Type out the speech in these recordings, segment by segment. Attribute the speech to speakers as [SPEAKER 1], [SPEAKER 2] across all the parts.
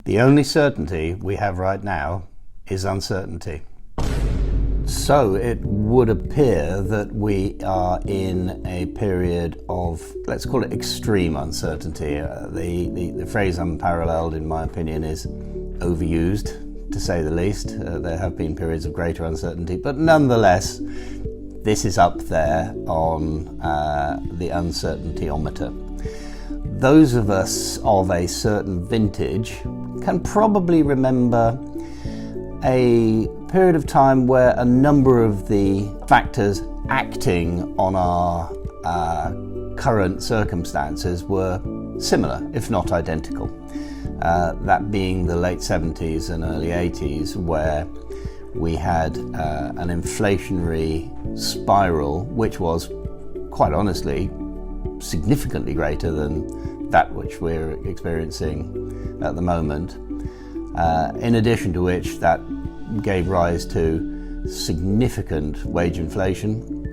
[SPEAKER 1] The only certainty we have right now is uncertainty. So it would appear that we are in a period of, let's call it extreme uncertainty. The phrase unparalleled, in my opinion, is overused, to say the least. There have been periods of greater uncertainty, but nonetheless, this is up there on the uncertainty-ometer. Those of us of a certain vintage can probably remember a period of time where a number of the factors acting on our current circumstances were similar, if not identical. That being the late 70s and early 80s, where we had an inflationary spiral which was, quite honestly, significantly greater than that which we're experiencing at the moment. In addition to which, that gave rise to significant wage inflation,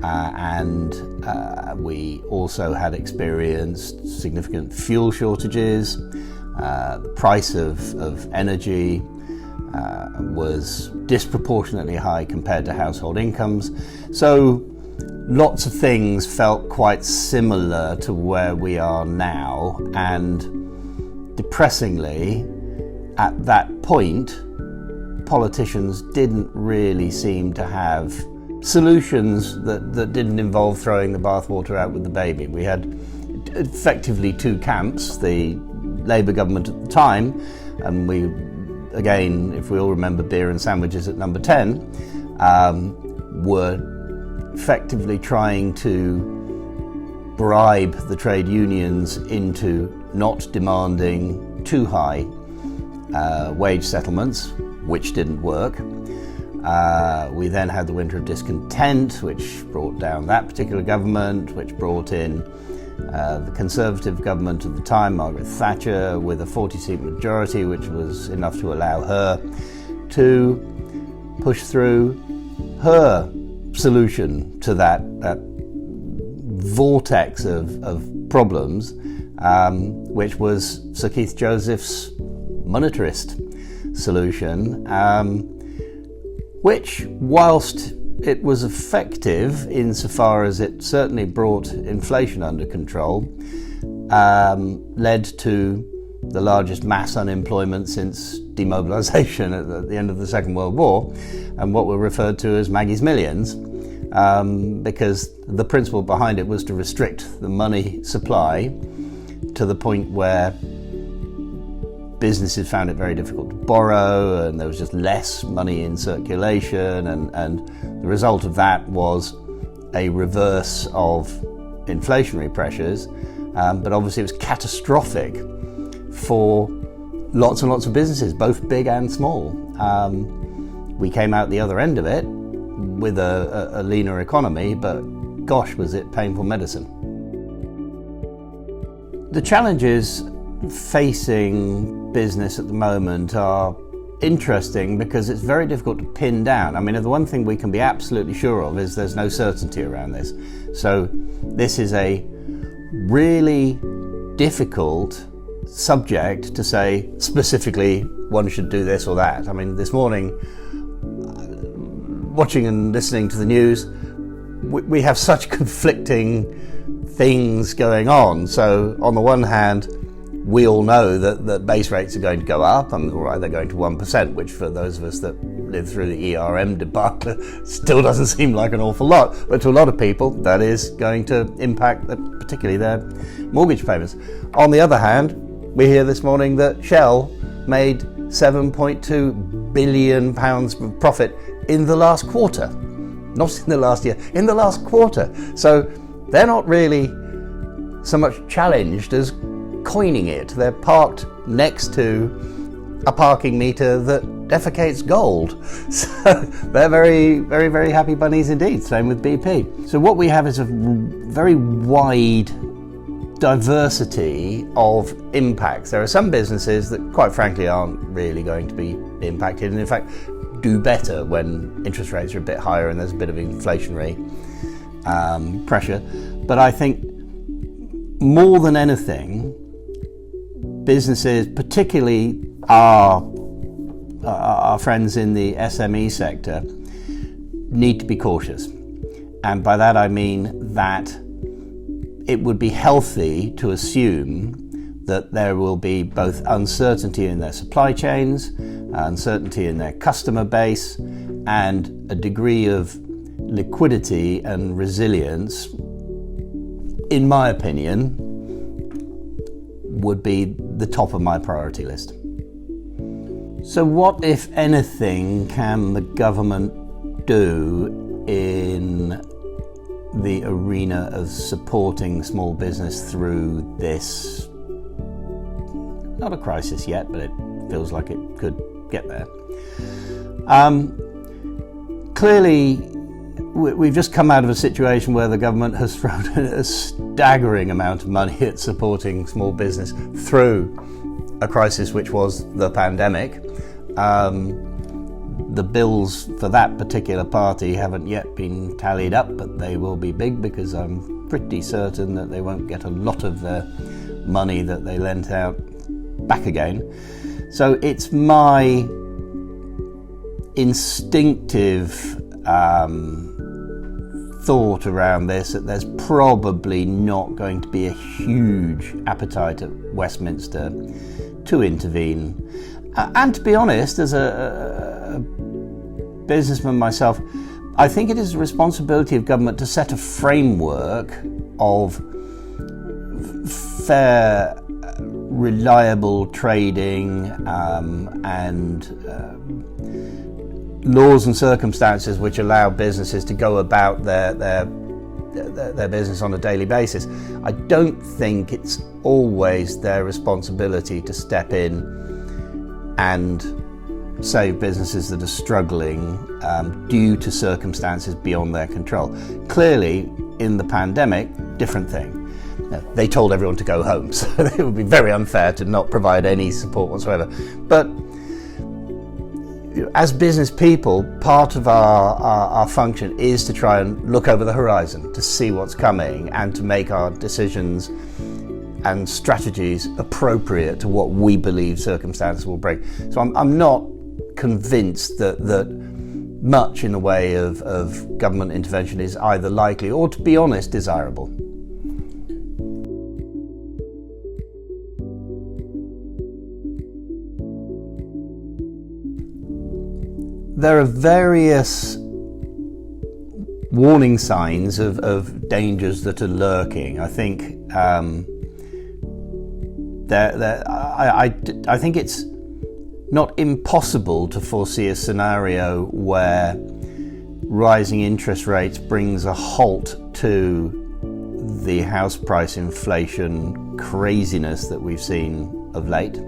[SPEAKER 1] and we also had experienced significant fuel shortages. The price of energy was disproportionately high compared to household incomes. So lots of things felt quite similar to where we are now, and depressingly, at that point, politicians didn't really seem to have solutions that didn't involve throwing the bathwater out with the baby. We had effectively two camps. The Labour government at the time, and we, again, if we all remember beer and sandwiches at number 10, were effectively trying to bribe the trade unions into not demanding too high wage settlements, which didn't work. We then had the winter of discontent, which brought down that particular government, which brought in the Conservative government at the time, Margaret Thatcher, with a 40-seat majority, which was enough to allow her to push through her solution to that vortex of problems, which was Sir Keith Joseph's monetarist solution, which, whilst it was effective insofar as it certainly brought inflation under control, led to the largest mass unemployment since demobilisation at the end of the Second World War, and what were referred to as Maggie's Millions, because the principle behind it was to restrict the money supply to the point where businesses found it very difficult to borrow, and there was just less money in circulation, and the result of that was a reverse of inflationary pressures, but obviously it was catastrophic for lots and lots of businesses, both big and small. We came out the other end of it with a leaner economy, but gosh, was it painful medicine. The challenges facing business at the moment are interesting because it's very difficult to pin down. I mean, the one thing we can be absolutely sure of is there's no certainty around this. So this is a really difficult subject to say specifically one should do this or that. I mean, this morning, watching and listening to the news, we have such conflicting things going on. So on the one hand, we all know that base rates are going to go up, and all right, they're going to 1%, which for those of us that lived through the ERM debacle still doesn't seem like an awful lot. But to a lot of people, that is going to impact particularly their mortgage payments. On the other hand, we hear this morning that Shell made £7.2 billion of profit in the last quarter. Not in the last year, in the last quarter. So they're not really so much challenged as coining it. They're parked next to a parking meter that defecates gold. So they're very, very, very happy bunnies indeed. Same with BP. So what we have is a very wide diversity of impacts. There are some businesses that, quite frankly, aren't really going to be impacted, and in fact do better when interest rates are a bit higher and there's a bit of inflationary pressure. But I think more than anything, businesses, particularly our friends in the SME sector need to be cautious. And by that I mean that it would be healthy to assume that there will be both uncertainty in their supply chains, uncertainty in their customer base, and a degree of liquidity and resilience, in my opinion, would be the top of my priority list. So what, if anything, can the government do in the arena of supporting small business through this, not a crisis yet, but it feels like it could get there? Clearly, we've just come out of a situation where the government has thrown a staggering amount of money at supporting small business through a crisis which was the pandemic. The bills for that particular party haven't yet been tallied up, but they will be big, because I'm pretty certain that they won't get a lot of their money that they lent out back again. So it's my instinctive thought around this that there's probably not going to be a huge appetite at Westminster to intervene. And to be honest, as a businessman myself, I think it is the responsibility of government to set a framework of fair, reliable trading and laws and circumstances which allow businesses to go about their business on a daily basis. I don't think it's always their responsibility to step in and save businesses that are struggling due to circumstances beyond their control. Clearly, in the pandemic, different thing. They told everyone to go home, so it would be very unfair to not provide any support whatsoever. But as business people, part of our function is to try and look over the horizon, to see what's coming, and to make our decisions and strategies appropriate to what we believe circumstances will bring. So I'm not convinced that much in the way of government intervention is either likely or, to be honest, desirable. There are various warning signs of dangers that are lurking. I think I think it's not impossible to foresee a scenario where rising interest rates brings a halt to the house price inflation craziness that we've seen of late.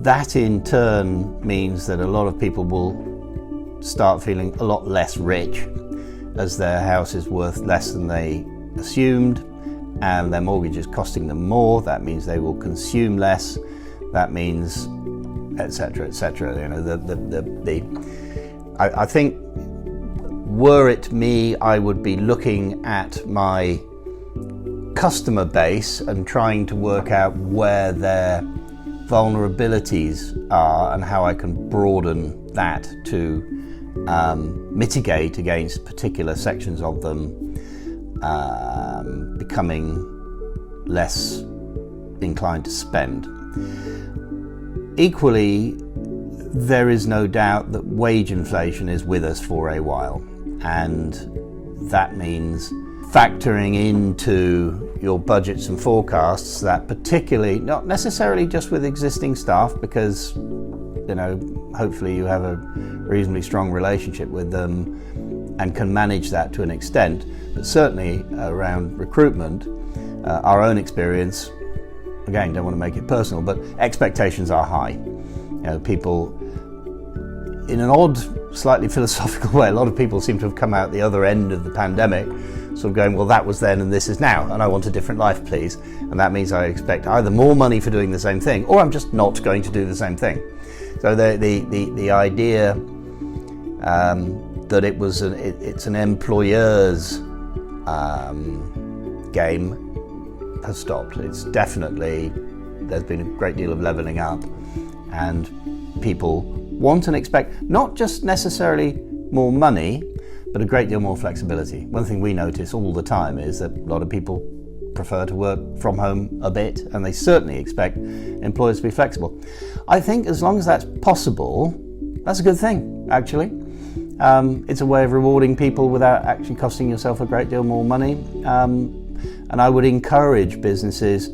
[SPEAKER 1] That in turn means that a lot of people will start feeling a lot less rich, as their house is worth less than they assumed and their mortgage is costing them more. That means they will consume less. That means etc., etc. You know, I think, were it me, I would be looking at my customer base and trying to work out where their vulnerabilities are and how I can broaden that to mitigate against particular sections of them becoming less inclined to spend. Equally, there is no doubt that wage inflation is with us for a while, and that means factoring into your budgets and forecasts that, particularly, not necessarily just with existing staff, because hopefully you have a reasonably strong relationship with them and can manage that to an extent, but certainly around recruitment, our own experience, again, don't want to make it personal, but expectations are high. People, in an odd, slightly philosophical way, a lot of people seem to have come out the other end of the pandemic sort of going, well, that was then and this is now, and I want a different life, please. And that means I expect either more money for doing the same thing, or I'm just not going to do the same thing. So the idea that it's an employer's game has stopped. It's definitely there's been a great deal of levelling up, and people want and expect not just necessarily more money, but a great deal more flexibility. One thing we notice all the time is that a lot of people prefer to work from home a bit, and they certainly expect employers to be flexible. I think as long as that's possible, that's a good thing, actually. It's a way of rewarding people without actually costing yourself a great deal more money. And I would encourage businesses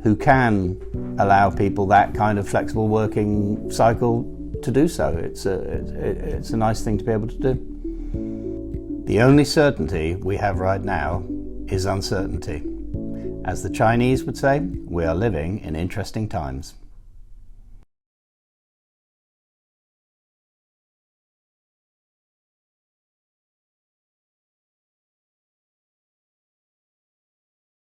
[SPEAKER 1] who can allow people that kind of flexible working cycle to do so. It's a nice thing to be able to do. The only certainty we have right now is uncertainty. As the Chinese would say, we are living in interesting times.